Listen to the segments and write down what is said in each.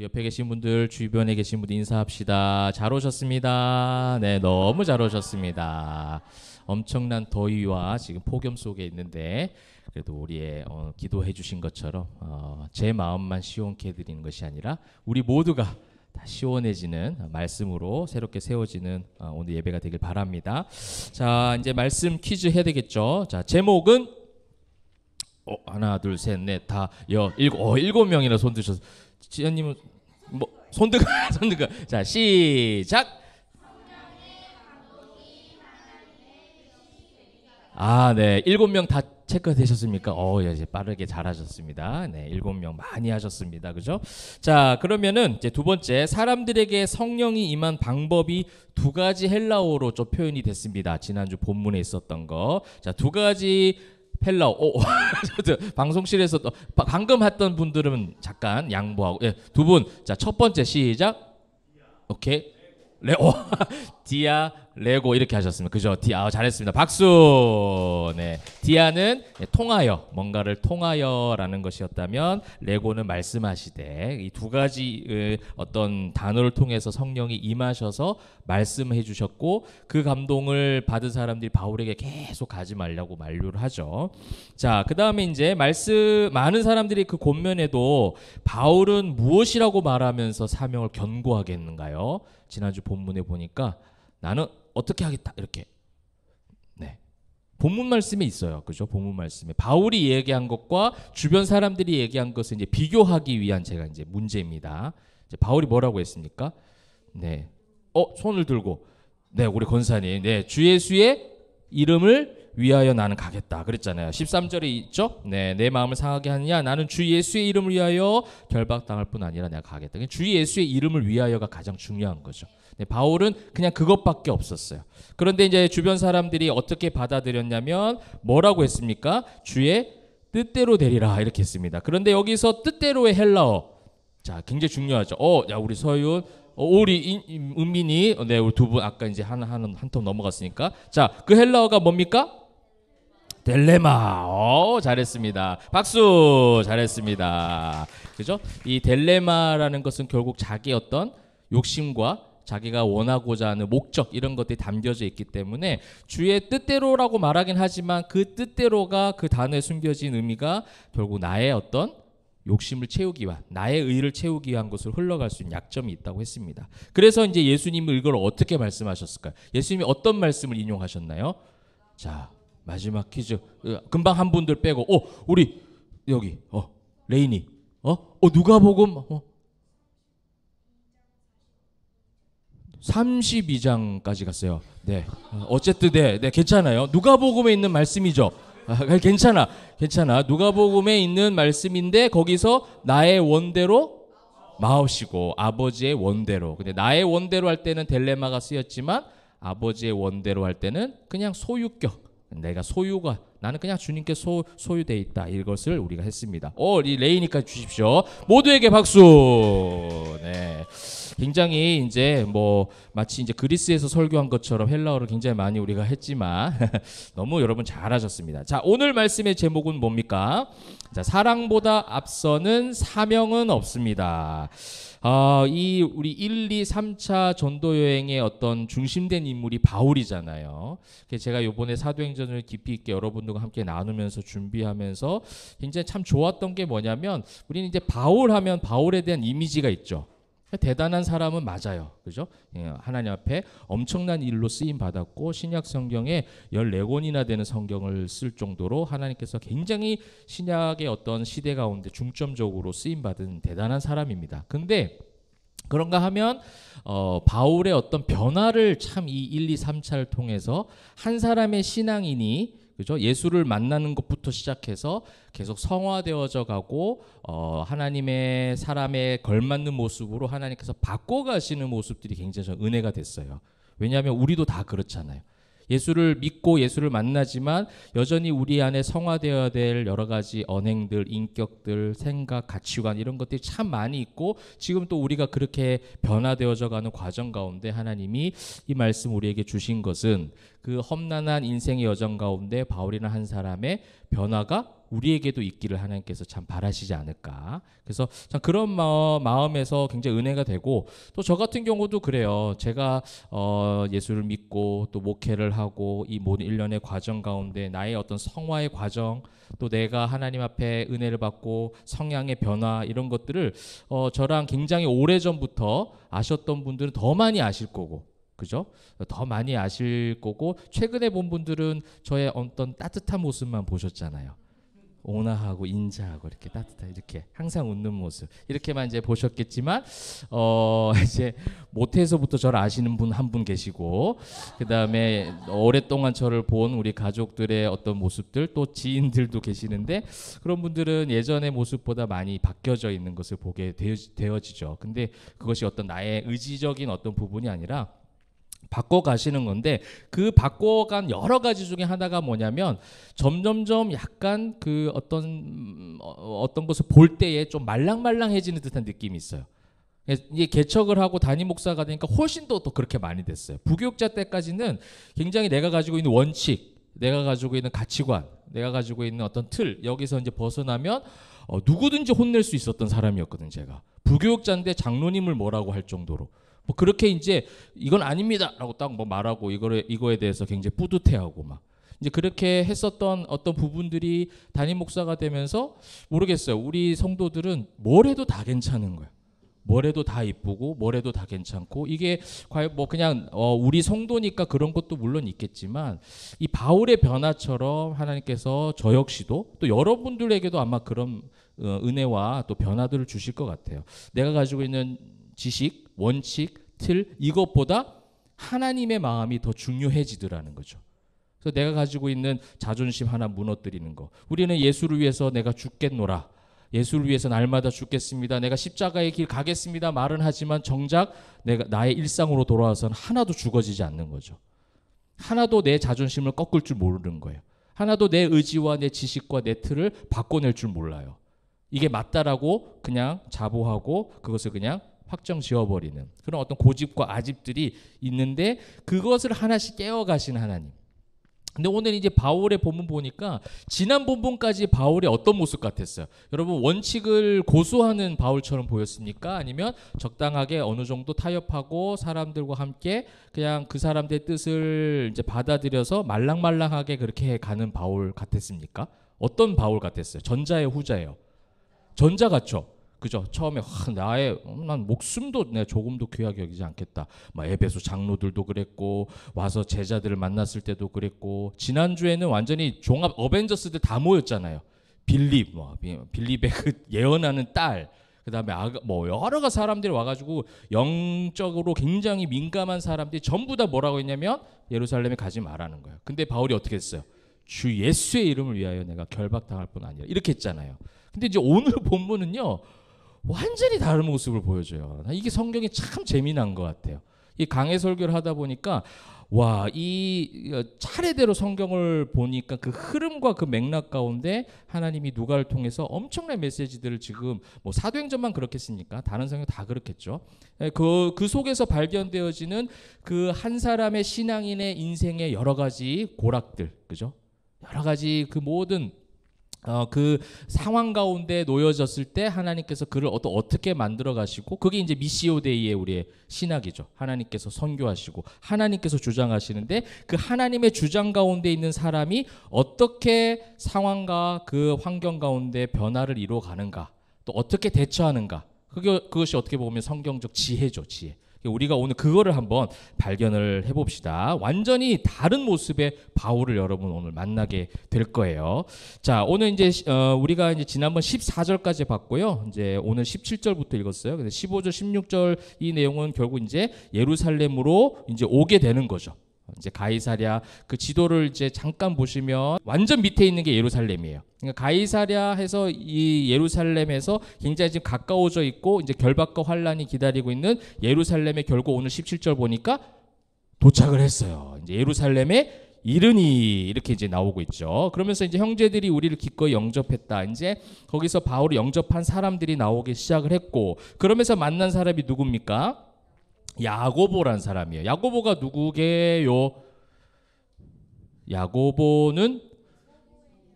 우리 옆에 계신 분들, 주변에 계신 분들 인사합시다. 잘 오셨습니다. 네, 너무 잘 오셨습니다. 엄청난 더위와 지금 폭염 속에 있는데 그래도 우리의 기도해 주신 것처럼 제 마음만 시원케 해드리는 것이 아니라 우리 모두가 다 시원해지는 말씀으로 새롭게 세워지는 오늘 예배가 되길 바랍니다. 자, 이제 말씀 퀴즈 해야 되겠죠. 자, 제목은 하나, 둘, 셋, 넷, 다, 일곱 명이나 손 드셔서 지연님은 뭐 손드가. 자, 시작. 네, 7명 다 체크되셨습니까? 이제 빠르게 잘하셨습니다. 네, 7명 많이 하셨습니다. 그죠? 자, 그러면은 이제 두 번째, 사람들에게 성령이 임한 방법이 두 가지 헬라어로 좀 표현이 됐습니다. 지난주 본문에 있었던 거. 자, 두 가지 헬라어. 방송실에서 방금 했던 분들은 잠깐 양보하고. 예, 두 분. 자, 첫 번째 시작. 오케이. 디아, 레고 이렇게 하셨습니다. 그죠? 잘했습니다. 박수. 네, 디아는 통하여, 뭔가를 통하여라는 것이었다면 레고는 말씀하시되, 이 두 가지 어떤 단어를 통해서 성령이 임하셔서 말씀해 주셨고 그 감동을 받은 사람들이 바울에게 계속 가지 말라고 만류를 하죠. 자, 그 다음에 이제 많은 사람들이 그 권면에도 바울은 무엇이라고 말하면서 사명을 견고하겠는가요? 지난주 본문에 보니까 나는 어떻게 하겠다 이렇게. 네, 본문 말씀에 있어요. 그죠? 본문 말씀에 바울이 얘기한 것과 주변 사람들이 얘기한 것을 이제 비교하기 위한 제가 이제 문제입니다. 이제 바울이 뭐라고 했습니까? 네, 손을 들고, 네, 우리 권사님, 네, 주 예수의 이름을 위하여 나는 가겠다 그랬잖아요. 13절에 있죠? 네, 내 마음을 상하게 하느냐, 나는 주 예수의 이름을 위하여 결박당할 뿐 아니라 내가 가겠다. 주 예수의 이름을 위하여가 가장 중요한 거죠. 네, 바울은 그냥 그것밖에 없었어요. 그런데 이제 주변 사람들이 어떻게 받아들였냐면 뭐라고 했습니까? 주의 뜻대로 되리라 이렇게 했습니다. 그런데 여기서 뜻대로의 헬라어, 자, 굉장히 중요하죠. 야, 우리 서윤, 우리 은민이, 네, 우리 두 분 아까 이제 한 텀 넘어갔으니까, 자, 그 헬라어가 뭡니까? 델레마. 잘했습니다. 박수. 잘했습니다. 그죠? 이 델레마라는 것은 결국 자기 어떤 욕심과 자기가 원하고자 하는 목적, 이런 것들이 담겨져 있기 때문에 주의 뜻대로라고 말하긴 하지만 그 뜻대로가, 그 단어에 숨겨진 의미가 결국 나의 어떤 욕심을 채우기 위한, 나의 의를 채우기 위한 것으로 흘러갈 수 있는 약점이 있다고 했습니다. 그래서 이제 예수님은 이걸 어떻게 말씀하셨을까요? 예수님이 어떤 말씀을 인용하셨나요? 자, 마지막 퀴즈. 금방 한 분들 빼고, 우리 여기 레인이, 누가복음 32장까지 갔어요. 네, 어쨌든 네, 괜찮아요. 누가복음에 있는 말씀이죠. 괜찮아. 누가복음에 있는 말씀인데 거기서 나의 원대로 마옵시고 아버지의 원대로. 근데 나의 원대로 할 때는 델레마가 쓰였지만 아버지의 원대로 할 때는 그냥 소유격. 내가 나는 그냥 주님께 소유돼 있다. 이것을 우리가 했습니다. 이 레이니까 주십시오. 모두에게 박수. 네. 굉장히 이제 마치 이제 그리스에서 설교한 것처럼 헬라어를 굉장히 많이 우리가 했지만 너무 여러분 잘하셨습니다. 자, 오늘 말씀의 제목은 뭡니까? 자, 사랑보다 앞서는 사명은 없습니다. 우리 1, 2, 3차 전도 여행의 어떤 중심된 인물이 바울이잖아요. 제가 이번에 사도행전을 깊이 있게 여러분들과 함께 나누면서 준비하면서 굉장히 참 좋았던 게 뭐냐면, 우리는 이제 바울 하면 바울에 대한 이미지가 있죠. 대단한 사람은 맞아요. 그죠? 하나님 앞에 엄청난 일로 쓰임 받았고 신약 성경에 14권이나 되는 성경을 쓸 정도로 하나님께서 굉장히 신약의 어떤 시대 가운데 중점적으로 쓰임 받은 대단한 사람입니다. 근데 그런가 하면 바울의 어떤 변화를 참 이 1, 2, 3차를 통해서 한 사람의 신앙인이, 그죠? 예수를 만나는 것부터 시작해서 계속 성화되어져 가고 하나님의 사람에 걸맞는 모습으로 하나님께서 바꿔가시는 모습들이 굉장히 은혜가 됐어요. 왜냐하면 우리도 다 그렇잖아요. 예수를 믿고 예수를 만나지만 여전히 우리 안에 성화되어야 될 여러 가지 언행들, 인격들, 생각, 가치관, 이런 것들이 참 많이 있고, 지금 또 우리가 그렇게 변화되어져 가는 과정 가운데 하나님이 이 말씀 우리에게 주신 것은 그 험난한 인생의 여정 가운데 바울이라는 한 사람의 변화가 우리에게도 있기를 하나님께서 참 바라시지 않을까. 그래서 참 그런 마음에서 굉장히 은혜가 되고, 또 저 같은 경우도 그래요. 제가 예수를 믿고 또 목회를 하고 이 모든 일련의 과정 가운데 나의 어떤 성화의 과정, 또 내가 하나님 앞에 은혜를 받고 성향의 변화, 이런 것들을 저랑 굉장히 오래전부터 아셨던 분들은 더 많이 아실 거고, 그죠? 더 많이 아실 거고, 최근에 본 분들은 저의 어떤 따뜻한 모습만 보셨잖아요. 온화하고 인자하고 이렇게 따뜻하게 이렇게 항상 웃는 모습, 이렇게만 이제 보셨겠지만 이제 모태에서부터 저를 아시는 분 한 분 계시고, 그 다음에 오랫동안 저를 본 우리 가족들의 어떤 모습들, 또 지인들도 계시는데, 그런 분들은 예전의 모습보다 많이 바뀌어져 있는 것을 보게 되어지죠. 근데 그것이 어떤 나의 의지적인 어떤 부분이 아니라 바꿔가시는 건데, 그 바꿔간 여러 가지 중에 하나가 뭐냐면, 점점점 약간 그 어떤 것을 볼 때에 좀 말랑말랑해지는 듯한 느낌이 있어요. 이게 개척을 하고 담임 목사가 되니까 훨씬 더 그렇게 많이 됐어요. 부교육자 때까지는 굉장히 내가 가지고 있는 원칙, 내가 가지고 있는 가치관, 내가 가지고 있는 어떤 틀, 여기서 이제 벗어나면 누구든지 혼낼 수 있었던 사람이었거든. 제가 부교육자인데 장로님을 뭐라고 할 정도로, 뭐 그렇게 이제 이건 아닙니다라고 딱 뭐 말하고 이거에 대해서 굉장히 뿌듯해하고 막 이제 그렇게 했었던 어떤 부분들이 담임 목사가 되면서, 모르겠어요. 우리 성도들은 뭘 해도 다 괜찮은 거예요. 뭘 해도 다 이쁘고 뭘 해도 다 괜찮고, 이게 과연 뭐 그냥 우리 성도니까 그런 것도 물론 있겠지만, 이 바울의 변화처럼 하나님께서 저 역시도 또 여러분들에게도 아마 그런 은혜와 또 변화들을 주실 것 같아요. 내가 가지고 있는 지식, 원칙, 틀, 이것보다 하나님의 마음이 더 중요해지더라는 거죠. 그래서 내가 가지고 있는 자존심 하나 무너뜨리는 거. 우리는 예수를 위해서 내가 죽겠노라, 예수를 위해서 날마다 죽겠습니다, 내가 십자가의 길 가겠습니다 말은 하지만 정작 내가 나의 일상으로 돌아와서는 하나도 죽어지지 않는 거죠. 하나도 내 자존심을 꺾을 줄 모르는 거예요. 하나도 내 의지와 내 지식과 내 틀을 바꿔낼 줄 몰라요. 이게 맞다라고 그냥 자부하고 그것을 그냥 확정 지어버리는 그런 어떤 고집과 아집들이 있는데, 그것을 하나씩 깨워가시는 하나님. 근데 오늘 이제 바울의 본문 보니까 지난 본문까지 바울의 어떤 모습 같았어요? 여러분, 원칙을 고수하는 바울처럼 보였습니까? 아니면 적당하게 어느 정도 타협하고 사람들과 함께 그냥 그 사람들의 뜻을 이제 받아들여서 말랑말랑하게 그렇게 가는 바울 같았습니까? 어떤 바울 같았어요? 전자예요, 후자예요? 전자 같죠? 그죠? 처음에 난 목숨도 내가 조금도 귀하게 여기지 않겠다. 막 에베소 장로들도 그랬고, 와서 제자들을 만났을 때도 그랬고, 지난주에는 완전히 종합 어벤져스들 다 모였잖아요. 빌립의 그 예언하는 딸, 그다음에 뭐 여러 가지 사람들이 와가지고 영적으로 굉장히 민감한 사람들이 전부 다 뭐라고 했냐면 예루살렘에 가지 말라는 거예요. 근데 바울이 어떻게 했어요? 주 예수의 이름을 위하여 내가 결박당할 뿐 아니라, 이렇게 했잖아요. 근데 이제 오늘 본문은요, 완전히 다른 모습을 보여줘요. 이게 성경이 참 재미난 것 같아요. 이 강해 설교를 하다 보니까 이 차례대로 성경을 보니까 그 흐름과 그 맥락 가운데 하나님이 누가를 통해서 엄청난 메시지들을 지금, 뭐 사도행전만 그렇겠습니까? 다른 성경 다 그렇겠죠. 그 속에서 발견되어지는 그 한 사람의 신앙인의 인생의 여러 가지 고락들, 그죠? 여러 가지 그 모든 그 상황 가운데 놓여졌을 때 하나님께서 그를 어떻게 만들어 가시고, 그게 이제 미시오 데이의 우리의 신학이죠. 하나님께서 선교하시고 하나님께서 주장하시는데, 그 하나님의 주장 가운데 있는 사람이 어떻게 상황과 그 환경 가운데 변화를 이루어 가는가, 또 어떻게 대처하는가, 그것이 어떻게 보면 성경적 지혜죠, 지혜. 우리가 오늘 그거를 한번 발견을 해봅시다. 완전히 다른 모습의 바울을 여러분 오늘 만나게 될 거예요. 자, 오늘 이제 우리가 이제 지난번 14절까지 봤고요. 이제 오늘 17절부터 읽었어요. 근데 15절, 16절 이 내용은 결국 이제 예루살렘으로 이제 오게 되는 거죠. 이제 가이사랴 그 지도를 이제 잠깐 보시면 완전 밑에 있는 게 예루살렘이에요. 그러니까 가이사랴에서 이 예루살렘에서 굉장히 지금 가까워져 있고, 이제 결박과 환란이 기다리고 있는 예루살렘에 결국 오늘 17절 보니까 도착을 했어요. 이제 예루살렘에 이르니, 이렇게 이제 나오고 있죠. 그러면서 이제 형제들이 우리를 기꺼이 영접했다. 이제 거기서 바울을 영접한 사람들이 나오기 시작을 했고, 그러면서 만난 사람이 누굽니까? 야고보란 사람이에요. 야고보가 누구게요? 야고보는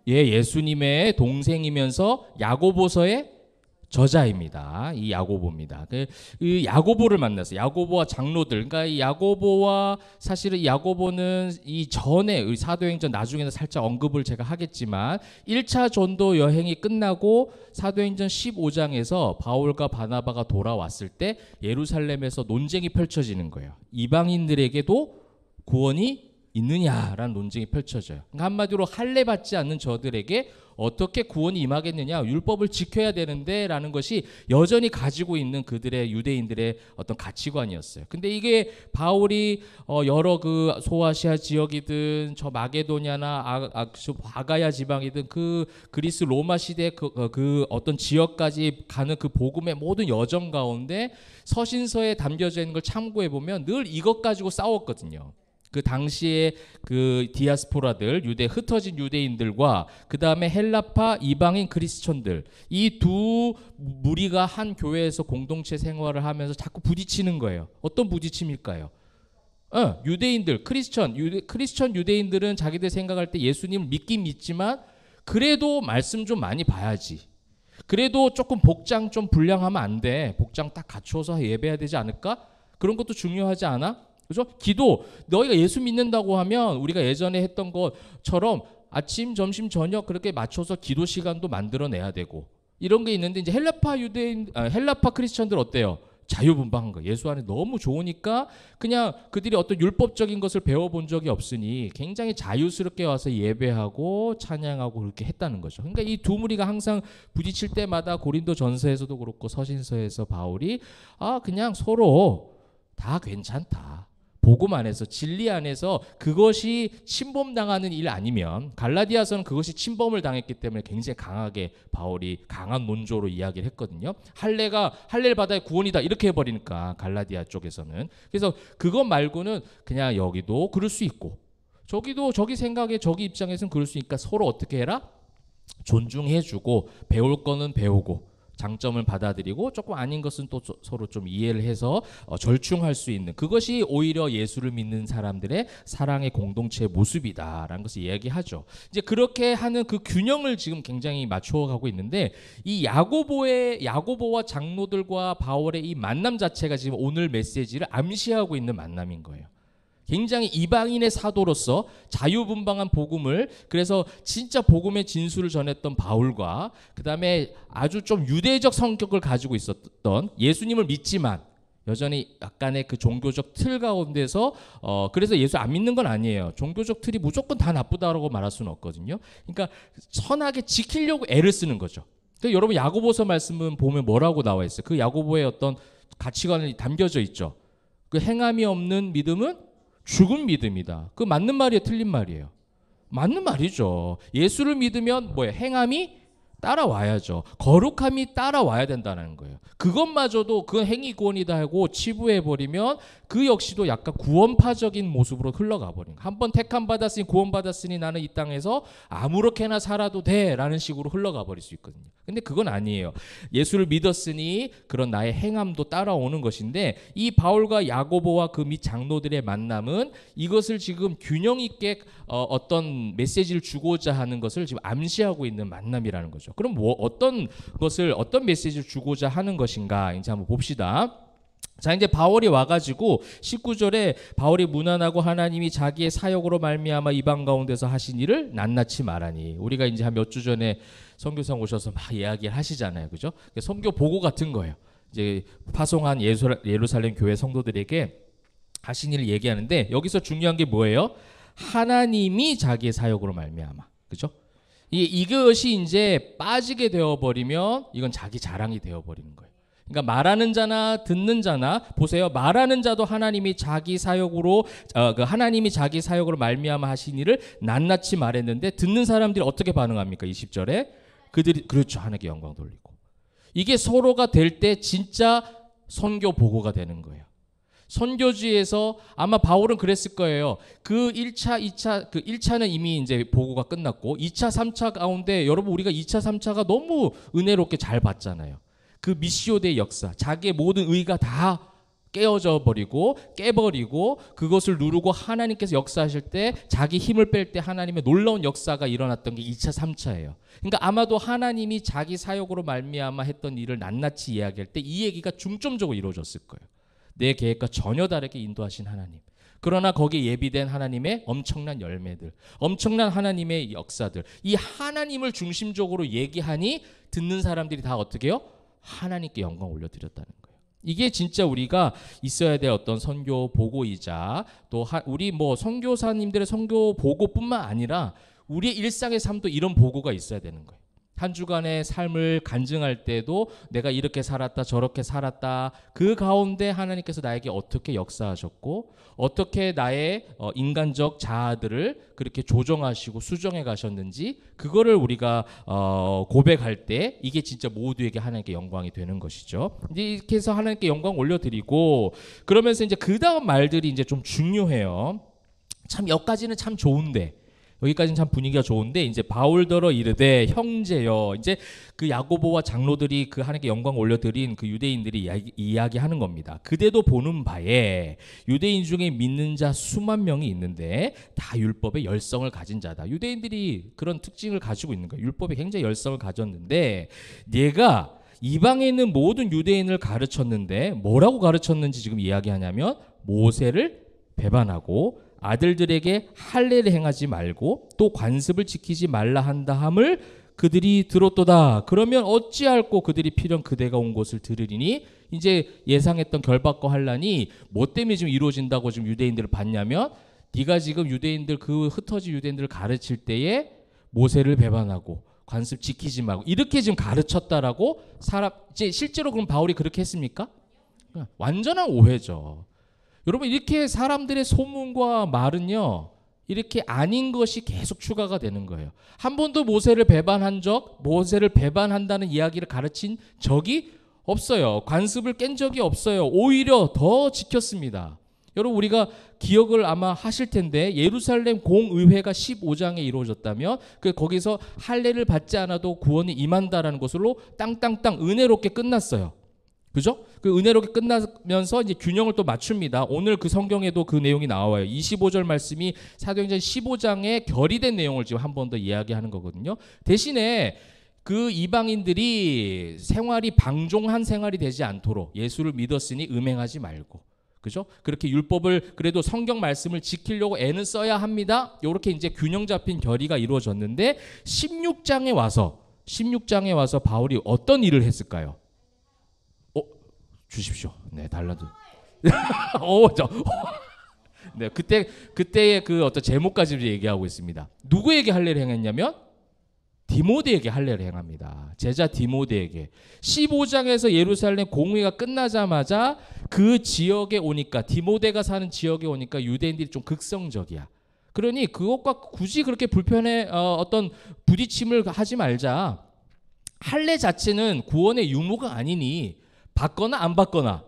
예수님의 동생이면서 야고보서의 저자입니다. 이 야고보입니다. 그 야고보를 만났어요. 야고보와 장로들. 그러니까 이 야고보와 사실은 이 야고보는 이 전에 사도행전 나중에는 살짝 언급을 제가 하겠지만 1차 전도 여행이 끝나고 사도행전 15장에서 바울과 바나바가 돌아왔을 때 예루살렘에서 논쟁이 펼쳐지는 거예요. 이방인들에게도 구원이 있느냐라는 논쟁이 펼쳐져요. 그러니까 한마디로 할례 받지 않는 저들에게 어떻게 구원이 임하겠느냐, 율법을 지켜야 되는데 라는 것이 여전히 가지고 있는 그들의 유대인들의 어떤 가치관이었어요. 근데 이게 바울이 여러 그 소아시아 지역이든 저 마게도냐나 아가야 지방이든 그 그리스 로마 시대 그 어떤 지역까지 가는 그 복음의 모든 여정 가운데 서신서에 담겨져 있는 걸 참고해 보면 늘 이것 가지고 싸웠거든요. 그 당시에 그 디아스포라들, 흩어진 유대인들과 그 다음에 헬라파 이방인 크리스천들, 이 두 무리가 한 교회에서 공동체 생활을 하면서 자꾸 부딪히는 거예요. 어떤 부딪힘일까요? 유대인들, 크리스천 유대인들은 자기들 생각할 때 예수님을 믿긴 믿지만 그래도 말씀 좀 많이 봐야지. 그래도 조금 복장 좀 불량하면 안 돼. 복장 딱 갖추어서 예배해야 되지 않을까? 그런 것도 중요하지 않아? 그죠? 기도, 너희가 예수 믿는다고 하면 우리가 예전에 했던 것처럼 아침, 점심, 저녁 그렇게 맞춰서 기도 시간도 만들어내야 되고 이런 게 있는데 이제 헬라파 크리스천들 어때요? 자유분방한 거. 예수 안에 너무 좋으니까 그냥 그들이 어떤 율법적인 것을 배워본 적이 없으니 굉장히 자유스럽게 와서 예배하고 찬양하고 그렇게 했다는 거죠. 그러니까 이 두 무리가 항상 부딪힐 때마다 고린도 전서에서도 그렇고 서신서에서 바울이 그냥 서로 다 괜찮다. 복음 안에서 진리 안에서 그것이 침범당하는 일 아니면 갈라디아서는 그것이 침범을 당했기 때문에 굉장히 강하게 바울이 강한 논조로 이야기를 했거든요. 할례를 받아야 구원이다 이렇게 해버리니까 갈라디아 쪽에서는. 그래서 그것 말고는 그냥 여기도 그럴 수 있고 저기도 저기 생각에 저기 입장에서는 그럴 수 있으니까 서로 어떻게 해라? 존중해주고 배울 거는 배우고 장점을 받아들이고 조금 아닌 것은 또 서로 좀 이해를 해서 절충할 수 있는 그것이 오히려 예수를 믿는 사람들의 사랑의 공동체의 모습이다라는 것을 이야기하죠. 이제 그렇게 하는 그 균형을 지금 굉장히 맞춰가고 있는데 이 야고보와 장로들과 바울의 이 만남 자체가 지금 오늘 메시지를 암시하고 있는 만남인 거예요. 굉장히 이방인의 사도로서 자유분방한 복음을 그래서 진짜 복음의 진수를 전했던 바울과 그 다음에 아주 좀 유대적 성격을 가지고 있었던 예수님을 믿지만 여전히 약간의 그 종교적 틀 가운데서 그래서 예수 안 믿는 건 아니에요. 종교적 틀이 무조건 다 나쁘다라고 말할 수는 없거든요. 그러니까 선하게 지키려고 애를 쓰는 거죠. 그러니까 여러분 야고보서 말씀은 보면 뭐라고 나와 있어요? 그 야고보의 어떤 가치관이 담겨져 있죠. 그 행함이 없는 믿음은 죽은 믿음이다. 그 맞는 말이에요? 틀린 말이에요? 맞는 말이죠. 예수를 믿으면 뭐예요? 행함이 따라와야죠. 거룩함이 따라와야 된다는 거예요. 그것마저도 그 행위 구원이다 하고 치부해버리면 그 역시도 약간 구원파적인 모습으로 흘러가 버린 거예요. 한번 택함 받았으니 구원 받았으니 나는 이 땅에서 아무렇게나 살아도 돼라는 식으로 흘러가 버릴 수 있거든요. 근데 그건 아니에요. 예수를 믿었으니 그런 나의 행함도 따라오는 것인데 이 바울과 야고보와 그 및 장로들의 만남은 이것을 지금 균형 있게 어떤 메시지를 주고자 하는 것을 지금 암시하고 있는 만남이라는 거죠. 그럼 어떤 메시지를 주고자 하는 것인가 이제 한번 봅시다. 자, 이제 바울이 와가지고 19절에 바울이 무난하고 하나님이 자기의 사역으로 말미암아 이방 가운데서 하신 일을 낱낱이 말하니 우리가 이제 한 몇 주 전에 선교사 오셔서 막 이야기를 하시잖아요, 그죠? 선교 보고 같은 거예요. 이제 파송한 예루살렘 교회 성도들에게 하신 일을 얘기하는데 여기서 중요한 게 뭐예요? 하나님이 자기의 사역으로 말미암아, 그죠? 이것이 이제 빠지게 되어버리면 이건 자기 자랑이 되어버리는 거예요. 그러니까 말하는 자나 듣는 자나 보세요. 말하는 자도 하나님이 자기 사역으로 하나님이 자기 사역으로 말미암아 하신 일을 낱낱이 말했는데 듣는 사람들이 어떻게 반응합니까? 20절에 그들이 그렇죠. 하나님께 영광 돌리고 이게 서로가 될 때 진짜 선교 보고가 되는 거예요. 선교지에서 아마 바울은 그랬을 거예요. 그 1차, 2차, 그 1차는 이미 이제 보고가 끝났고 2차, 3차 가운데 여러분 우리가 2차, 3차가 너무 은혜롭게 잘 봤잖아요. 그 미시오대의 역사, 자기의 모든 의가 다 깨어져 버리고 깨버리고 그것을 누르고 하나님께서 역사하실 때 자기 힘을 뺄 때 하나님의 놀라운 역사가 일어났던 게 2차 3차예요. 그러니까 아마도 하나님이 자기 사역으로 말미암아 했던 일을 낱낱이 이야기할 때 이 얘기가 중점적으로 이루어졌을 거예요. 내 계획과 전혀 다르게 인도하신 하나님. 그러나 거기에 예비된 하나님의 엄청난 열매들, 엄청난 하나님의 역사들, 이 하나님을 중심적으로 얘기하니 듣는 사람들이 다 어떻게 해요? 하나님께 영광 올려드렸다는 거예요. 이게 진짜 우리가 있어야 될 어떤 선교 보고이자 또 우리 뭐 선교사님들의 선교 보고뿐만 아니라 우리의 일상의 삶도 이런 보고가 있어야 되는 거예요. 한 주간의 삶을 간증할 때도 내가 이렇게 살았다 저렇게 살았다 그 가운데 하나님께서 나에게 어떻게 역사하셨고 어떻게 나의 인간적 자아들을 그렇게 조정하시고 수정해 가셨는지 그거를 우리가 고백할 때 이게 진짜 모두에게 하나님께 영광이 되는 것이죠. 이렇게 해서 하나님께 영광 올려드리고 그러면서 이제 그 다음 말들이 이제 좀 중요해요. 참 여기까지는 참 좋은데 여기까지는 참 분위기가 좋은데 이제 바울더러 이르되 형제여 이제 그 야고보와 장로들이 그 하나님께 영광 올려드린 그 유대인들이 이야기하는 겁니다. 그대도 보는 바에 유대인 중에 믿는 자 수만 명이 있는데 다 율법의 열성을 가진 자다. 유대인들이 그런 특징을 가지고 있는 거예요. 율법에 굉장히 열성을 가졌는데 얘가 이방에 있는 모든 유대인을 가르쳤는데 뭐라고 가르쳤는지 지금 이야기하냐면 모세를 배반하고 아들들에게 할례를 행하지 말고 또 관습을 지키지 말라 한다 함을 그들이 들었도다. 그러면 어찌할꼬 그들이 필연 그대가 온 곳을 들으리니 이제 예상했던 결박과 환란이 뭐 때문에 지금 이루어진다고 지금 유대인들을 봤냐면 네가 지금 유대인들 그 흩어진 유대인들을 가르칠 때에 모세를 배반하고 관습 지키지 말고 이렇게 지금 가르쳤다라고 이제 실제로 그럼 바울이 그렇게 했습니까? 완전한 오해죠. 여러분 이렇게 사람들의 소문과 말은요 이렇게 아닌 것이 계속 추가가 되는 거예요. 한 번도 모세를 배반한다는 이야기를 가르친 적이 없어요. 관습을 깬 적이 없어요. 오히려 더 지켰습니다. 여러분 우리가 기억을 아마 하실 텐데 예루살렘 공의회가 15장에 이루어졌다면 거기서 할례를 받지 않아도 구원이 임한다라는 것으로 땅땅땅 은혜롭게 끝났어요. 그죠? 그 은혜롭게 끝나면서 이제 균형을 또 맞춥니다. 오늘 그 성경에도 그 내용이 나와요. 25절 말씀이 사도행전 15장에 결의된 내용을 지금 한 번 더 이야기하는 거거든요. 대신에 그 이방인들이 생활이 방종한 생활이 되지 않도록 예수를 믿었으니 음행하지 말고 그죠? 그렇게 율법을 그래도 성경 말씀을 지키려고 애는 써야 합니다. 이렇게 이제 균형 잡힌 결의가 이루어졌는데 16장에 와서 바울이 어떤 일을 했을까요? 주십시오. 네, 달라도. 네, 그때의 그 어떤 제목까지 얘기하고 있습니다. 누구에게 할례를 행했냐면 디모데에게 할례를 행합니다. 제자 디모데에게. 15장에서 예루살렘 공회가 끝나자마자 그 지역에 오니까 디모데가 사는 지역에 오니까 유대인들이 좀 극성적이야. 그러니 그것과 굳이 그렇게 불편해 어떤 부딪힘을 하지 말자. 할례 자체는 구원의 유무가 아니니 받거나 안 받거나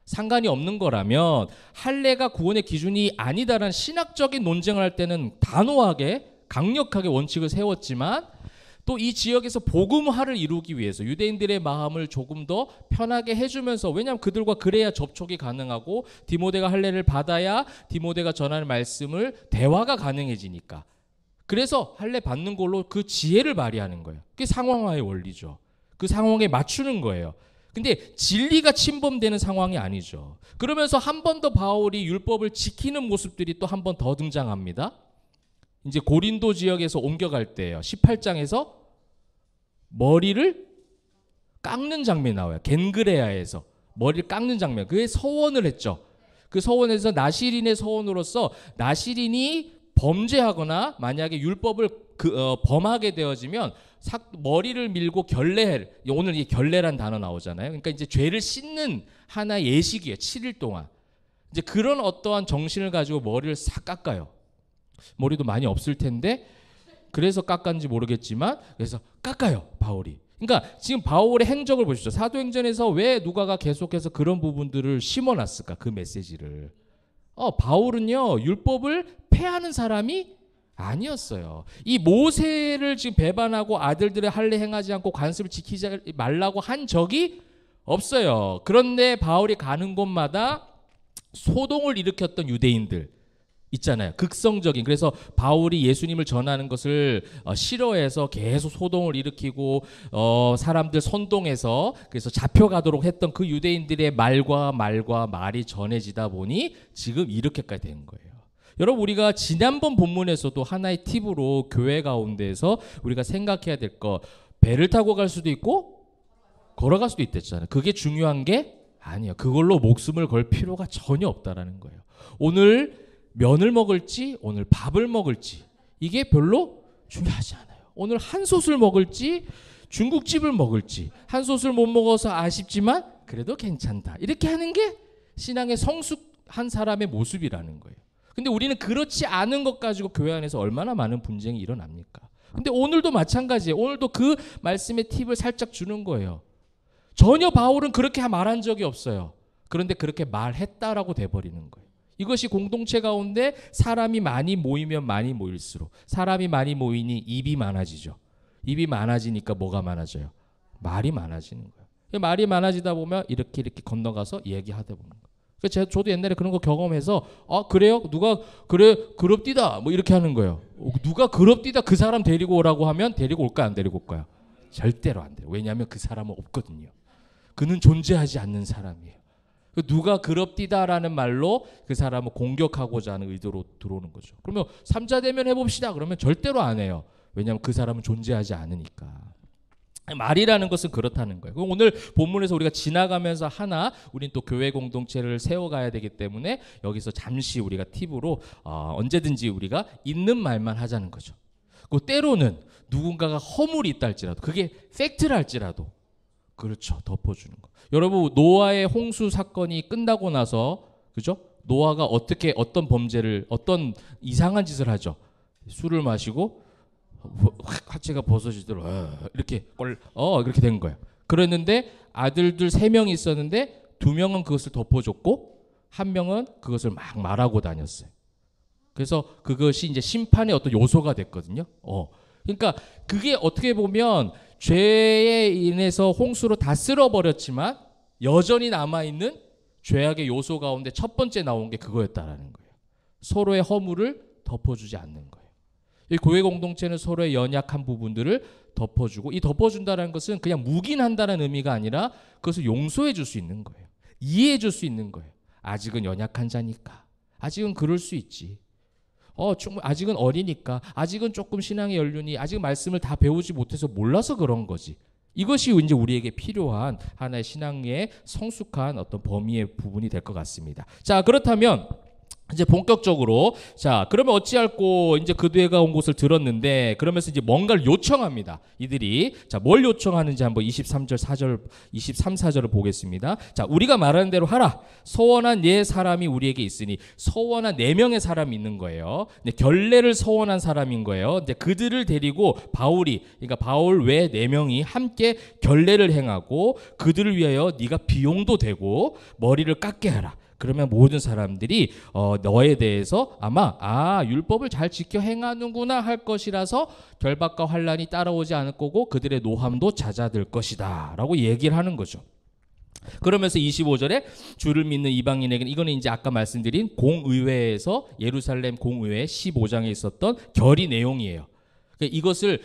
상관이 없는 거라면 할례가 구원의 기준이 아니다라는 신학적인 논쟁을 할 때는 단호하게 강력하게 원칙을 세웠지만 또 이 지역에서 복음화를 이루기 위해서 유대인들의 마음을 조금 더 편하게 해주면서 왜냐하면 그들과 그래야 접촉이 가능하고 디모데가 할례를 받아야 디모데가 전하는 말씀을 대화가 가능해지니까 그래서 할례 받는 걸로 그 지혜를 발휘하는 거예요. 그게 상황화의 원리죠. 그 상황에 맞추는 거예요. 근데 진리가 침범되는 상황이 아니죠. 그러면서 한 번 더 바울이 율법을 지키는 모습들이 또 한 번 더 등장합니다. 이제 고린도 지역에서 옮겨갈 때예요. 18장에서 머리를 깎는 장면이 나와요. 겐그레아에서 머리를 깎는 장면. 그게 서원을 했죠. 그 서원에서 나시린의 서원으로서 나시린이 범죄하거나 만약에 율법을 범하게 되어지면 머리를 밀고 결례, 오늘 이 결례란 단어 나오잖아요. 그러니까 이제 죄를 씻는 하나의 예식이에요. 7일 동안. 이제 그런 어떠한 정신을 가지고 머리를 싹 깎아요. 머리도 많이 없을 텐데 그래서 깎았는지 모르겠지만 그래서 깎아요, 바울이. 그러니까 지금 바울의 행적을 보십시오. 사도행전에서 왜 누가가 계속해서 그런 부분들을 심어놨을까? 그 메시지를. 바울은요 율법을 폐하는 사람이 아니었어요. 이 모세를 지금 배반하고 아들들의 할례 행하지 않고 관습을 지키지 말라고 한 적이 없어요. 그런데 바울이 가는 곳마다 소동을 일으켰던 유대인들 있잖아요. 극성적인. 그래서 바울이 예수님을 전하는 것을 싫어해서 계속 소동을 일으키고 사람들 선동해서 그래서 잡혀가도록 했던 그 유대인들의 말과 말이 전해지다 보니 지금 이렇게까지 된 거예요. 여러분, 우리가 지난번 본문에서도 하나의 팁으로 교회 가운데에서 우리가 생각해야 될 거, 배를 타고 갈 수도 있고 걸어갈 수도 있댔잖아요. 그게 중요한 게 아니에요. 그걸로 목숨을 걸 필요가 전혀 없다라는 거예요. 오늘 면을 먹을지 오늘 밥을 먹을지 이게 별로 중요하지 않아요. 오늘 한 솥을 먹을지 중국집을 먹을지, 한 솥을 못 먹어서 아쉽지만 그래도 괜찮다, 이렇게 하는 게 신앙의 성숙한 사람의 모습이라는 거예요. 근데 우리는 그렇지 않은 것 가지고 교회 안에서 얼마나 많은 분쟁이 일어납니까? 근데 오늘도 마찬가지예요. 오늘도 그 말씀의 팁을 살짝 주는 거예요. 전혀 바울은 그렇게 말한 적이 없어요. 그런데 그렇게 말했다라고 돼버리는 거예요. 이것이 공동체 가운데 사람이 많이 모이면 많이 모일수록, 사람이 많이 모이니 입이 많아지죠. 입이 많아지니까 뭐가 많아져요? 말이 많아지는 거예요. 말이 많아지다 보면 이렇게 건너가서 얘기하다 보는 거예요. 저도 옛날에 그런 거 경험해서 그래요? 누가 그래 그럽디다 뭐 이렇게 하는 거예요. 누가 그럽디다 그 사람 데리고 오라고 하면 데리고 올까요? 안 데리고 올까요? 절대로 안 돼요. 왜냐하면 그 사람은 없거든요. 그는 존재하지 않는 사람이에요. 누가 그럽디다라는 말로 그 사람을 공격하고자 하는 의도로 들어오는 거죠. 그러면 삼자 대면 해봅시다. 그러면 절대로 안 해요. 왜냐하면 그 사람은 존재하지 않으니까. 말이라는 것은 그렇다는 거예요. 그럼 오늘 본문에서 우리가 지나가면서 우린 또 교회 공동체를 세워가야 되기 때문에 여기서 잠시 우리가 팁으로 언제든지 우리가 있는 말만 하자는 거죠. 그 때로는 누군가가 허물이 있다 할지라도, 그게 팩트라 할지라도, 그렇죠, 덮어주는 거. 여러분, 노아의 홍수 사건이 끝나고 나서, 그죠? 노아가 어떤 범죄를, 어떤 이상한 짓을 하죠. 술을 마시고 하체가 벗어지도록 이렇게 이렇게 된 거예요. 그랬는데 아들들 3명이 있었는데 2명은 그것을 덮어줬고 1명은 그것을 막 말하고 다녔어요. 그래서 그것이 이제 심판의 어떤 요소가 됐거든요. 그러니까 그게 어떻게 보면 죄에 인해서 홍수로 다 쓸어버렸지만 여전히 남아있는 죄악의 요소 가운데 첫 번째 나온 게 그거였다라는 거예요. 서로의 허물을 덮어주지 않는 거예요. 이 교회 공동체는 서로의 연약한 부분들을 덮어주고, 이 덮어준다는 것은 그냥 묵인한다는 의미가 아니라 그것을 용서해 줄 수 있는 거예요. 이해해 줄 수 있는 거예요. 아직은 연약한 자니까, 아직은 그럴 수 있지. 아직은 어리니까, 아직은 조금 신앙의 연륜이, 아직 말씀을 다 배우지 못해서 몰라서 그런 거지. 이것이 이제 우리에게 필요한 하나의 신앙의 성숙한 어떤 범위의 부분이 될 것 같습니다. 자, 그렇다면 이제 본격적으로, 자, 그러면 어찌할꼬 이제 그대가 온 곳을 들었는데, 그러면서 이제 뭔가를 요청합니다. 이들이. 자, 뭘 요청하는지 한번 23, 4절을 보겠습니다. 자, 우리가 말하는 대로 하라. 서원한 사람이 우리에게 있으니, 서원한 4명의 사람이 있는 거예요. 근데 결례를 서원한 사람인 거예요. 근데 그들을 데리고 그러니까 바울 외 4명이 함께 결례를 행하고, 그들을 위하여 네가 비용도 되고 머리를 깎게 하라. 그러면 모든 사람들이 너에 대해서 아마 율법을 잘 지켜 행하는구나 할 것이라서 결박과 환난이 따라오지 않을 거고 그들의 노함도 잦아들 것이다 라고 얘기를 하는 거죠. 그러면서 25절에 주를 믿는 이방인에게는, 이거는 이제 아까 말씀드린 공의회에서, 예루살렘 공의회 15장에 있었던 결의 내용이에요. 이것을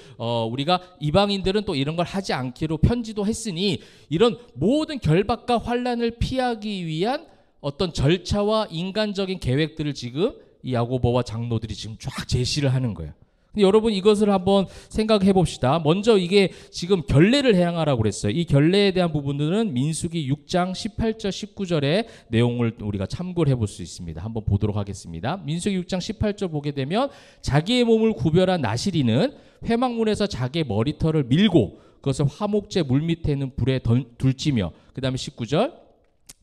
우리가 이방인들은 또 이런 걸 하지 않기로 편지도 했으니 이런 모든 결박과 환난을 피하기 위한 어떤 절차와 인간적인 계획들을 지금 이 야고보와 장로들이 지금 쫙 제시를 하는 거예요. 근데 여러분, 이것을 한번 생각해 봅시다. 먼저 이게 지금 결례를 행하라고 그랬어요. 이 결례에 대한 부분들은 민수기 6장 18절 19절의 내용을 우리가 참고를 해볼 수 있습니다. 한번 보도록 하겠습니다. 민수기 6장 18절 보게 되면, 자기의 몸을 구별한 나시리는 회막문에서 자기의 머리털을 밀고 그것을 화목제 물 밑에 있는 불에 둘지며, 그 다음에 19절,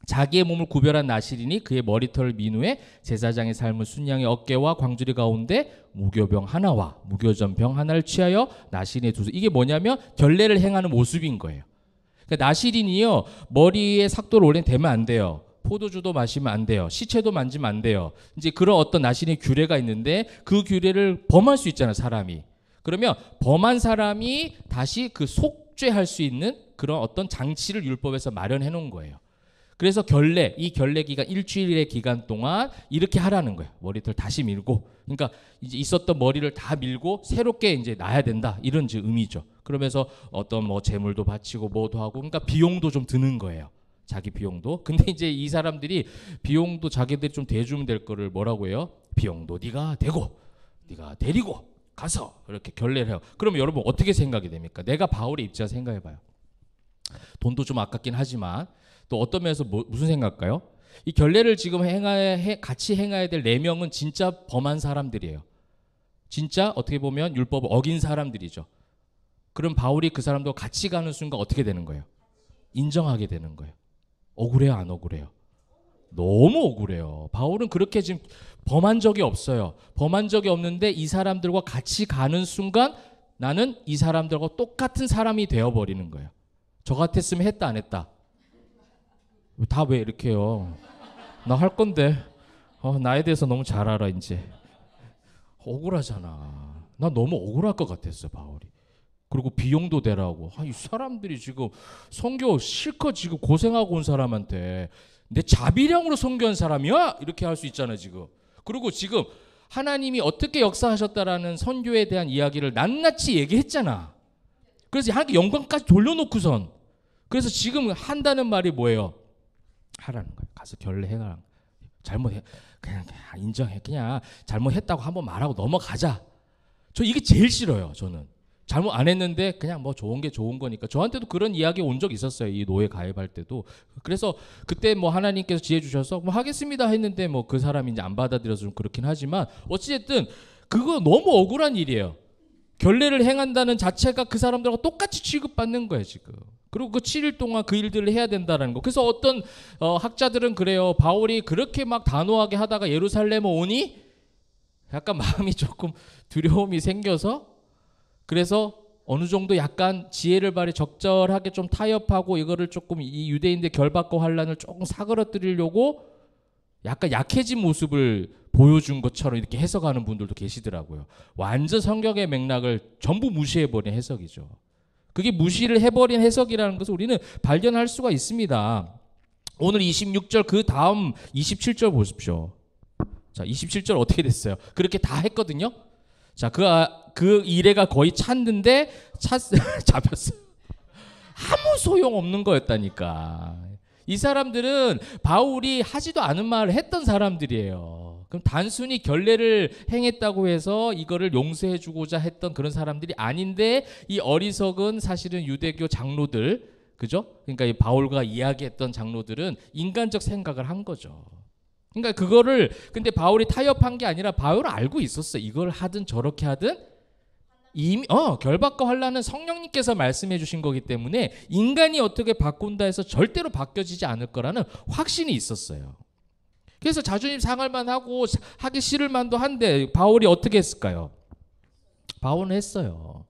자기의 몸을 구별한 나시린이 그의 머리털을 민 후에 제사장의 삶은 순양의 어깨와 광주리 가운데 무교병 하나와 무교전병 하나를 취하여 나시린에 두소. 이게 뭐냐면 결례를 행하는 모습인 거예요. 그러니까 나시린이요, 머리에 삭도를 올리면 대면 안 돼요. 포도주도 마시면 안 돼요. 시체도 만지면 안 돼요. 이제 그런 어떤 나시린의 규례가 있는데 그 규례를 범할 수 있잖아요, 사람이. 그러면 범한 사람이 다시 그 속죄할 수 있는 그런 어떤 장치를 율법에서 마련해 놓은 거예요. 그래서 결례, 이 결례 기간 일주일의 기간 동안 이렇게 하라는 거예요. 머리털 다시 밀고, 그러니까 이제 있었던 머리를 다 밀고 새롭게 이제 놔야 된다, 이런 이제 의미죠. 그러면서 어떤 뭐 재물도 바치고 뭐도 하고, 그러니까 비용도 좀 드는 거예요. 자기 비용도. 근데 이제 이 사람들이 비용도 자기들이 좀 대주면 될 거를 뭐라고 해요? 비용도 네가 대고, 네가 데리고 가서 이렇게 결례를 해요. 그러면 여러분 어떻게 생각이 됩니까? 내가 바울의 입장에서 생각해봐요. 돈도 좀 아깝긴 하지만 또 어떤 면에서 무슨 생각할까요? 이 결례를 지금 같이 행해야 될 4명은 진짜 범한 사람들이에요. 진짜 어떻게 보면 율법을 어긴 사람들이죠. 그럼 바울이 그 사람도 같이 가는 순간 어떻게 되는 거예요? 인정하게 되는 거예요. 억울해요, 안 억울해요? 너무 억울해요. 바울은 그렇게 지금 범한 적이 없어요. 범한 적이 없는데 이 사람들과 같이 가는 순간 나는 이 사람들과 똑같은 사람이 되어버리는 거예요. 저 같았으면 했다, 안 했다? 다 왜 이렇게 해요? 나 할 건데. 나에 대해서 너무 잘 알아 이제. 억울하잖아. 나 너무 억울할 것 같았어, 바울이. 그리고 비용도 대라고. 이 사람들이 지금 선교 실컷 지금 고생하고 온 사람한테 내 자비량으로 선교한 사람이야? 이렇게 할 수 있잖아 지금. 그리고 지금 하나님이 어떻게 역사하셨다라는 선교에 대한 이야기를 낱낱이 얘기했잖아. 그래서 하나님께 영광까지 돌려놓고선, 그래서 지금 한다는 말이 뭐예요? 하라는 거예요. 가서 결례해라. 잘못해, 그냥 인정해. 그냥 잘못했다고 한번 말하고 넘어가자. 저 이게 제일 싫어요. 저는 잘못 안 했는데 그냥 뭐 좋은 게 좋은 거니까. 저한테도 그런 이야기 온 적 있었어요. 이 노예 가입할 때도. 그래서 그때 뭐 하나님께서 지혜 주셔서 뭐 하겠습니다 했는데 뭐 그 사람이 이제 안 받아들여서 좀 그렇긴 하지만 어찌됐든 그거 너무 억울한 일이에요. 결례를 행한다는 자체가 그 사람들하고 똑같이 취급받는 거예요 지금. 그리고 그 7일 동안 그 일들을 해야 된다는 거. 그래서 어떤 학자들은 그래요. 바울이 그렇게 막 단호하게 하다가 예루살렘에 오니 약간 마음이 조금 두려움이 생겨서, 그래서 어느 정도 약간 지혜를 발휘 적절하게 좀 타협하고 이거를 조금 이 유대인들 결박과 환란을 조금 사그러뜨리려고 약간 약해진 모습을 보여준 것처럼 이렇게 해석하는 분들도 계시더라고요. 완전 성경의 맥락을 전부 무시해버린 해석이죠. 그게 무시를 해버린 해석이라는 것을 우리는 발견할 수가 있습니다. 오늘 26절 그 다음 27절 보십시오. 자, 27절 어떻게 됐어요? 그렇게 다 했거든요. 자, 그 일회가 거의 찼는데 잡혔어요. 아무 소용없는 거였다니까. 이 사람들은 바울이 하지도 않은 말을 했던 사람들이에요. 그럼 단순히 결례를 행했다고 해서 이거를 용서해 주고자 했던 그런 사람들이 아닌데, 이 어리석은 사실은 유대교 장로들, 그죠? 그러니까 이 바울과 이야기했던 장로들은 인간적 생각을 한 거죠. 그러니까 그거를 근데 바울이 타협한 게 아니라 바울은 알고 있었어. 이걸 하든 저렇게 하든 이미 결박과 환란은 성령님께서 말씀해 주신 거기 때문에 인간이 어떻게 바꾼다 해서 절대로 바뀌어지지 않을 거라는 확신이 있었어요. 그래서 자존심 상할 만하고 하기 싫을 만도 한데 바울이 어떻게 했을까요? 바울은 했어요.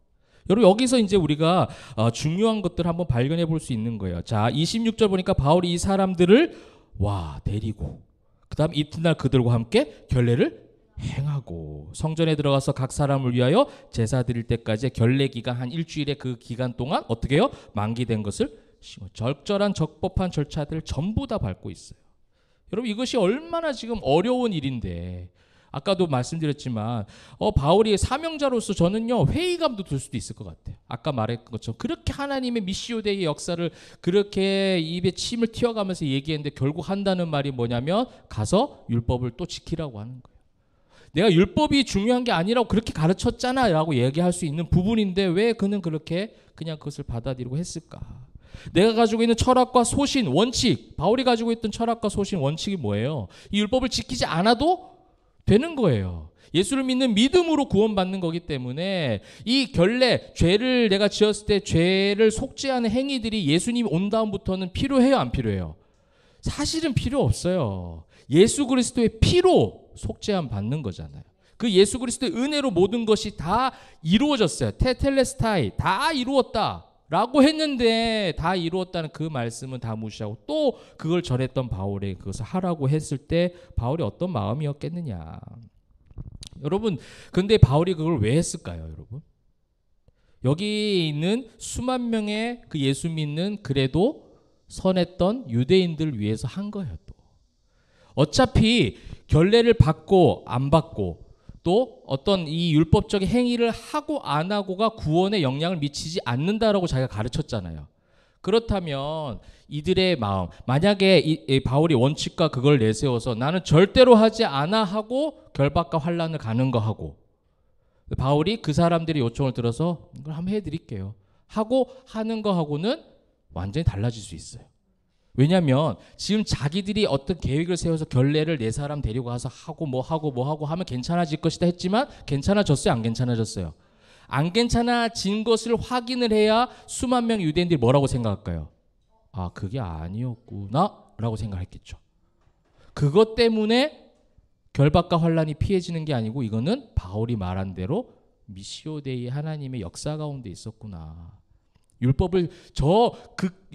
여러분 여기서 이제 우리가 중요한 것들을 한번 발견해 볼 수 있는 거예요. 자, 26절 보니까 바울이 이 사람들을 데리고 그다음 이튿날 그들과 함께 결례를 행하고 성전에 들어가서 각 사람을 위하여 제사 드릴 때까지 결례 기간 한 일주일의 그 기간 동안 어떻게 해요? 만기된 것을 적절한 적법한 절차들을 전부 다 밟고 있어요. 여러분 이것이 얼마나 지금 어려운 일인데, 아까도 말씀드렸지만 바울이 사명자로서 저는요 회의감도 들 수도 있을 것 같아요. 아까 말했던 것처럼 그렇게 하나님의 미시오 데이의 역사를 그렇게 입에 침을 튀어가면서 얘기했는데 결국 한다는 말이 뭐냐면 가서 율법을 또 지키라고 하는 거예요. 내가 율법이 중요한 게 아니라고 그렇게 가르쳤잖아 라고 얘기할 수 있는 부분인데 왜 그는 그렇게 그냥 그것을 받아들이고 했을까? 내가 가지고 있는 철학과 소신, 원칙, 바울이 가지고 있던 철학과 소신, 원칙이 뭐예요? 이 율법을 지키지 않아도 되는 거예요. 예수를 믿는 믿음으로 구원받는 거기 때문에 이 결례, 죄를 내가 지었을 때 죄를 속죄하는 행위들이 예수님이 온 다음부터는 필요해요, 안 필요해요? 사실은 필요 없어요. 예수 그리스도의 피로 속죄함 받는 거잖아요. 그 예수 그리스도의 은혜로 모든 것이 다 이루어졌어요. 테텔레스타이 다 이루었다 라고 했는데 다 이루었다는 그 말씀은 다 무시하고 또 그걸 전했던 바울이 그것을 하라고 했을 때 바울이 어떤 마음이었겠느냐. 여러분 근데 바울이 그걸 왜 했을까요? 여러분 여기 있는 수만 명의 그 예수 믿는 그래도 선했던 유대인들을 위해서 한 거예요. 또 어차피 결례를 받고 안 받고 또 어떤 이 율법적인 행위를 하고 안 하고가 구원에 영향을 미치지 않는다라고 자기가 가르쳤잖아요. 그렇다면 이들의 마음, 만약에 이 바울이 원칙과 그걸 내세워서 나는 절대로 하지 않아 하고 결박과 환난을 가는 거 하고, 바울이 그 사람들의 요청을 들어서 이걸 한번 해드릴게요 하고 하는 거 하고는 완전히 달라질 수 있어요. 왜냐하면 지금 자기들이 어떤 계획을 세워서 결례를 네 사람 데리고 가서 하고 뭐 하고 하면 괜찮아질 것이다 했지만 괜찮아졌어요? 안 괜찮아졌어요? 안 괜찮아진 것을 확인을 해야 수만 명 유대인들이 뭐라고 생각할까요? 아, 그게 아니었구나 라고 생각했겠죠. 그것 때문에 결박과 환난이 피해지는 게 아니고 이거는 바울이 말한 대로 미시오 데이 하나님의 역사 가운데 있었구나. 율법을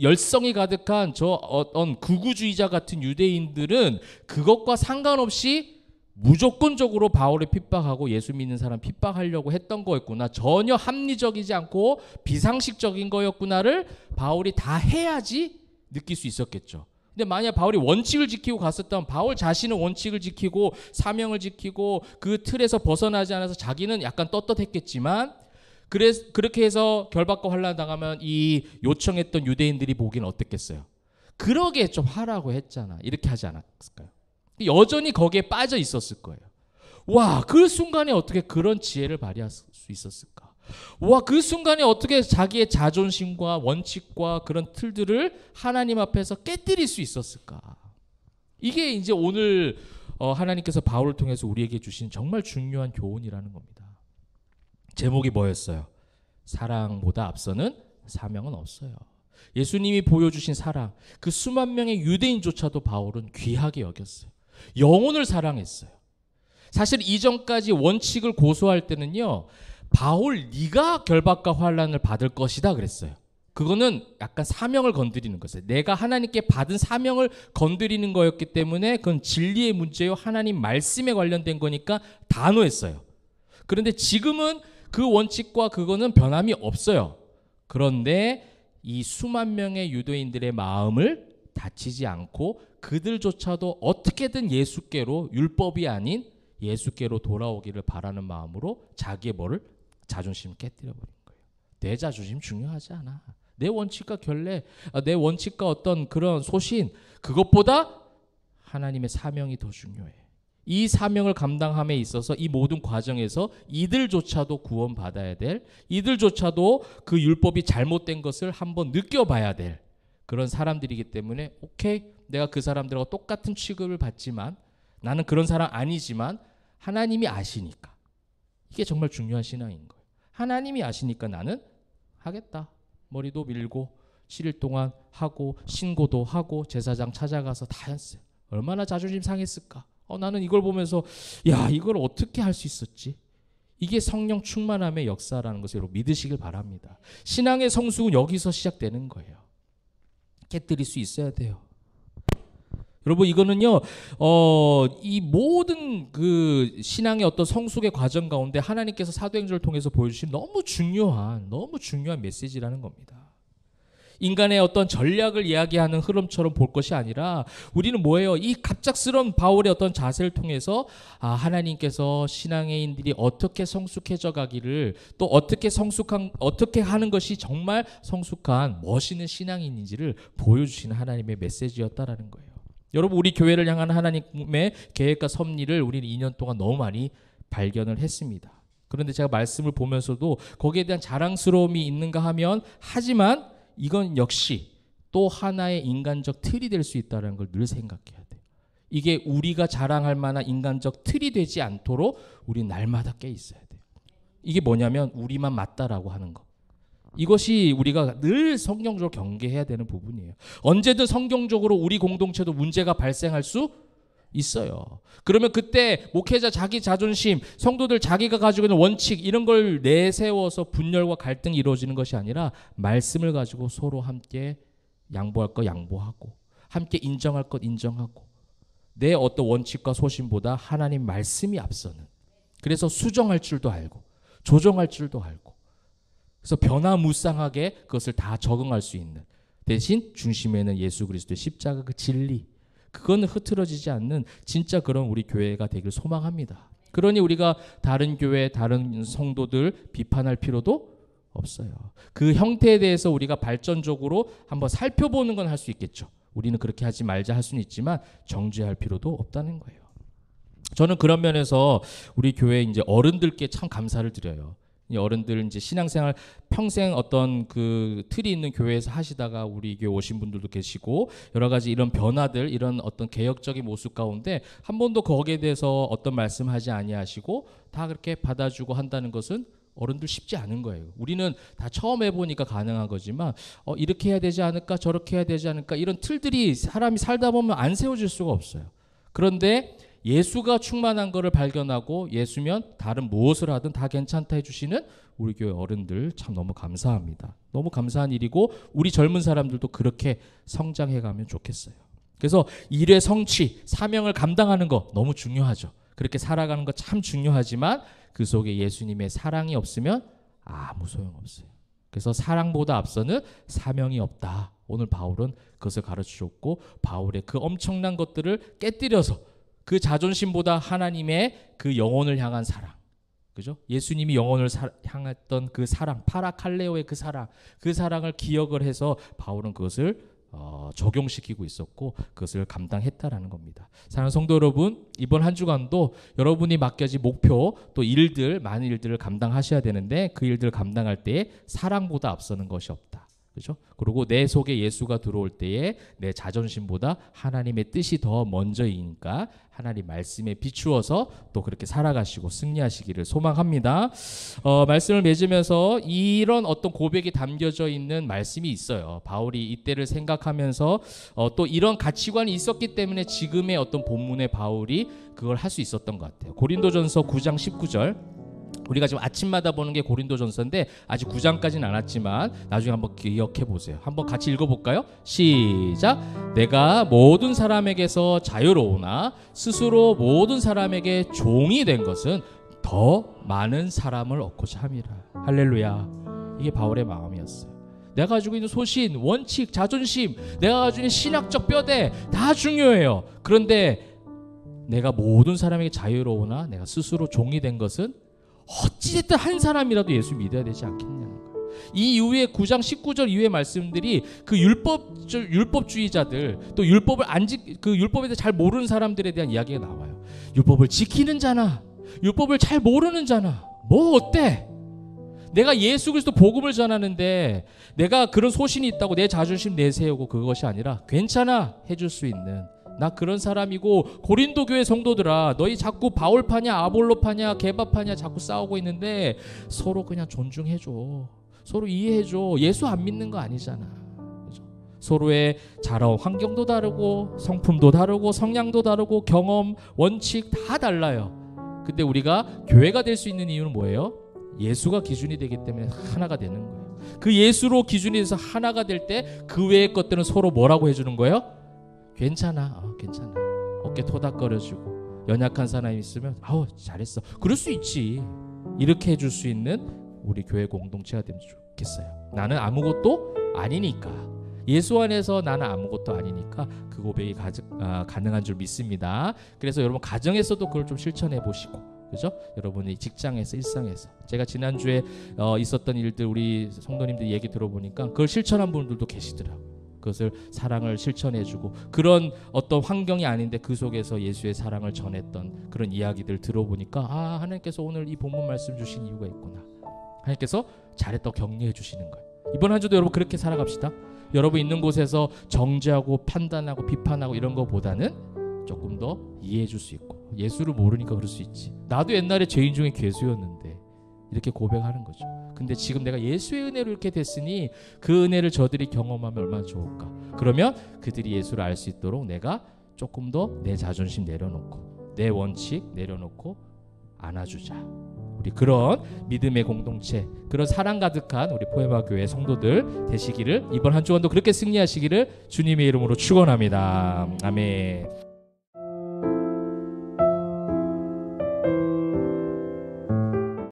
열성이 가득한 어떤 극우주의자 같은 유대인들은 그것과 상관없이 무조건적으로 바울을 핍박하고 예수 믿는 사람 핍박하려고 했던 거였구나. 전혀 합리적이지 않고 비상식적인 거였구나를 바울이 다 해야지 느낄 수 있었겠죠. 근데 만약 바울이 원칙을 지키고 갔었다면 바울 자신은 원칙을 지키고 사명을 지키고 그 틀에서 벗어나지 않아서 자기는 약간 떳떳했겠지만 그렇게 해서 결박과 환난 당하면 이 요청했던 유대인들이 보기는 어땠겠어요? 그러게 좀 하라고 했잖아. 이렇게 하지 않았을까요? 여전히 거기에 빠져 있었을 거예요. 와, 그 순간에 어떻게 그런 지혜를 발휘할 수 있었을까? 와, 그 순간에 어떻게 자기의 자존심과 원칙과 그런 틀들을 하나님 앞에서 깨뜨릴 수 있었을까? 이게 이제 오늘 하나님께서 바울을 통해서 우리에게 주신 정말 중요한 교훈이라는 겁니다. 제목이 뭐였어요? 사랑보다 앞서는 사명은 없어요. 예수님이 보여주신 사랑, 그 수만 명의 유대인조차도 바울은 귀하게 여겼어요. 영혼을 사랑했어요. 사실 이전까지 원칙을 고수할 때는요, 바울 네가 결박과 환난을 받을 것이다 그랬어요. 그거는 약간 사명을 건드리는 거였어요. 내가 하나님께 받은 사명을 건드리는 거였기 때문에 그건 진리의 문제요, 하나님 말씀에 관련된 거니까 단호했어요. 그런데 지금은 그 원칙과 그거는 변함이 없어요. 그런데 이 수만 명의 유대인들의 마음을 다치지 않고 그들조차도 어떻게든 예수께로, 율법이 아닌 예수께로 돌아오기를 바라는 마음으로 자기의 자존심을 깨뜨려버린 거예요. 내 자존심 중요하지 않아. 내 원칙과 결례, 내 원칙과 어떤 그런 소신, 그것보다 하나님의 사명이 더 중요해. 이 사명을 감당함에 있어서 이 모든 과정에서 이들조차도 구원받아야 될, 이들조차도 그 율법이 잘못된 것을 한번 느껴봐야 될 그런 사람들이기 때문에 오케이, 내가 그 사람들하고 똑같은 취급을 받지만 나는 그런 사람 아니지만 하나님이 아시니까, 이게 정말 중요한 신앙인 거예요. 하나님이 아시니까 나는 하겠다. 머리도 밀고 7일 동안 하고 신고도 하고 제사장 찾아가서 다 했어요. 얼마나 자존심 상했을까. 나는 이걸 보면서 야, 이걸 어떻게 할 수 있었지? 이게 성령 충만함의 역사라는 것을 여러분 믿으시길 바랍니다. 신앙의 성숙은 여기서 시작되는 거예요. 깨뜨릴 수 있어야 돼요. 여러분, 이거는요, 이 모든 그 신앙의 어떤 성숙의 과정 가운데 하나님께서 사도행전을 통해서 보여주신 너무 중요한 메시지라는 겁니다. 인간의 어떤 전략을 이야기하는 흐름처럼 볼 것이 아니라 우리는 뭐예요? 이 갑작스러운 바울의 어떤 자세를 통해서 하나님께서 신앙인들이 어떻게 성숙해져 가기를, 또 어떻게 하는 것이 정말 성숙한 멋있는 신앙인인지를 보여주시는 하나님의 메시지였다라는 거예요. 여러분, 우리 교회를 향한 하나님의 계획과 섭리를 우리는 2년 동안 너무 많이 발견을 했습니다. 그런데 제가 말씀을 보면서도 거기에 대한 자랑스러움이 있는가 하면, 하지만 이건 역시 또 하나의 인간적 틀이 될 수 있다는 걸 늘 생각해야 돼요. 이게 우리가 자랑할 만한 인간적 틀이 되지 않도록 우리 날마다 깨 있어야 돼요. 이게 뭐냐면 우리만 맞다라고 하는 거. 이것이 우리가 늘 성경적으로 경계해야 되는 부분이에요. 언제든 성경적으로 우리 공동체도 문제가 발생할 수 있어요. 그러면 그때 목회자 자기 자존심, 성도들 자기가 가지고 있는 원칙, 이런 걸 내세워서 분열과 갈등이 이루어지는 것이 아니라 말씀을 가지고 서로 함께 양보할 것 양보하고, 함께 인정할 것 인정하고, 내 어떤 원칙과 소신보다 하나님 말씀이 앞서는, 그래서 수정할 줄도 알고 조정할 줄도 알고, 그래서 변화무쌍하게 그것을 다 적응할 수 있는, 대신 중심에는 예수 그리스도의 십자가 그 진리, 그거는 흐트러지지 않는 진짜 그런 우리 교회가 되길 소망합니다. 그러니 우리가 다른 교회, 다른 성도들 비판할 필요도 없어요. 그 형태에 대해서 우리가 발전적으로 한번 살펴보는 건 할 수 있겠죠. 우리는 그렇게 하지 말자 할 수는 있지만 정죄할 필요도 없다는 거예요. 저는 그런 면에서 우리 교회 이제 어른들께 참 감사를 드려요. 이 어른들 이제 신앙생활 평생 어떤 그 틀이 있는 교회에서 하시다가 우리 교회 오신 분들도 계시고 여러 가지 이런 변화들, 이런 어떤 개혁적인 모습 가운데 한 번도 거기에 대해서 어떤 말씀하지 아니하시고 다 그렇게 받아주고 한다는 것은 어른들 쉽지 않은 거예요. 우리는 다 처음 해보니까 가능한 거지만 이렇게 해야 되지 않을까, 저렇게 해야 되지 않을까, 이런 틀들이 사람이 살다 보면 안 세워질 수가 없어요. 그런데 예수가 충만한 것을 발견하고 예수면 다른 무엇을 하든 다 괜찮다 해주시는 우리 교회 어른들 참 너무 감사합니다. 너무 감사한 일이고 우리 젊은 사람들도 그렇게 성장해가면 좋겠어요. 그래서 일의 성취, 사명을 감당하는 거 너무 중요하죠. 그렇게 살아가는 거 참 중요하지만 그 속에 예수님의 사랑이 없으면 아무 소용없어요. 그래서 사랑보다 앞서는 사명이 없다. 오늘 바울은 그것을 가르쳐줬고 바울의 그 엄청난 것들을 깨뜨려서 그 자존심보다 하나님의 그 영혼을 향한 사랑, 그죠? 예수님이 영혼을 향했던 그 사랑, 파라칼레오의 그 사랑을 기억을 해서 바울은 그것을 적용시키고 있었고 그것을 감당했다라는 겁니다. 사랑하는 성도 여러분, 이번 한 주간도 여러분이 맡겨진 목표 또 일들, 많은 일들을 감당하셔야 되는데 그 일들을 감당할 때에 사랑보다 앞서는 것이 없다. 그죠? 그리고 내 속에 예수가 들어올 때에 내 자존심보다 하나님의 뜻이 더 먼저이니까 하나님 말씀에 비추어서 또 그렇게 살아가시고 승리하시기를 소망합니다. 말씀을 맺으면서 이런 어떤 고백이 담겨져 있는 말씀이 있어요. 바울이 이때를 생각하면서 또 이런 가치관이 있었기 때문에 지금의 어떤 본문의 바울이 그걸 할 수 있었던 것 같아요. 고린도전서 9장 19절, 우리가 지금 아침마다 보는 게 고린도전서인데 아직 9장까지는 안 왔지만 나중에 한번 기억해 보세요. 한번 같이 읽어볼까요? 시작. 내가 모든 사람에게서 자유로우나 스스로 모든 사람에게 종이 된 것은 더 많은 사람을 얻고자 함이라. 할렐루야. 이게 바울의 마음이었어요. 내가 가지고 있는 소신, 원칙, 자존심, 내가 가지고 있는 신학적 뼈대 다 중요해요. 그런데 내가 모든 사람에게 자유로우나 내가 스스로 종이 된 것은 어찌됐든 한 사람이라도 예수 믿어야 되지 않겠냐는 거예요. 이 이후에 9장 19절 이후의 말씀들이 그 율법주의자들 또 그 율법에 대해 잘 모르는 사람들에 대한 이야기가 나와요. 율법을 지키는 자나 율법을 잘 모르는 자나 뭐 어때? 내가 예수 그리스도 복음을 전하는데 내가 그런 소신이 있다고 내 자존심 내세우고 그것이 아니라 괜찮아 해줄 수 있는 나 그런 사람이고 고린도 교회 성도들아 너희 자꾸 바울파냐 아볼로파냐 게바파냐 자꾸 싸우고 있는데 서로 그냥 존중해줘. 서로 이해해줘. 예수 안 믿는 거 아니잖아. 그죠? 서로의 자라온 환경도 다르고 성품도 다르고 성향도 다르고 경험, 원칙 다 달라요. 근데 우리가 교회가 될 수 있는 이유는 뭐예요? 예수가 기준이 되기 때문에 하나가 되는 거예요. 그 예수로 기준이 돼서 하나가 될 때 그 외의 것들은 서로 뭐라고 해주는 거예요? 괜찮아. 괜찮아. 어깨 토닥거려주고 연약한 사람이 있으면 잘했어. 그럴 수 있지. 이렇게 해줄 수 있는 우리 교회 공동체가 되면 좋겠어요. 나는 아무것도 아니니까. 예수 안에서 나는 아무것도 아니니까 그 고백이 가능한 줄 믿습니다. 그래서 여러분 가정에서도 그걸 좀 실천해 보시고 그죠? 여러분이 직장에서 일상에서 제가 지난주에 있었던 일들 우리 성도님들 얘기 들어보니까 그걸 실천한 분들도 계시더라고요. 그것을 사랑을 실천해주고 그런 어떤 환경이 아닌데 그 속에서 예수의 사랑을 전했던 그런 이야기들 들어보니까 하나님께서 오늘 이 본문 말씀 주신 이유가 있구나. 하나님께서 잘했다고 격려해 주시는 거예요. 이번 한 주도 여러분 그렇게 살아갑시다. 여러분 있는 곳에서 정죄하고 판단하고 비판하고 이런 것보다는 조금 더 이해해 줄 수 있고 예수를 모르니까 그럴 수 있지. 나도 옛날에 죄인 중에 괴수였는데 이렇게 고백하는 거죠. 근데 지금 내가 예수의 은혜로 이렇게 됐으니 그 은혜를 저들이 경험하면 얼마나 좋을까. 그러면 그들이 예수를 알 수 있도록 내가 조금 더 내 자존심 내려놓고 내 원칙 내려놓고 안아주자. 우리 그런 믿음의 공동체, 그런 사랑 가득한 우리 포에마 교회 성도들 되시기를 이번 한 주간도 그렇게 승리하시기를 주님의 이름으로 축원합니다. 아멘.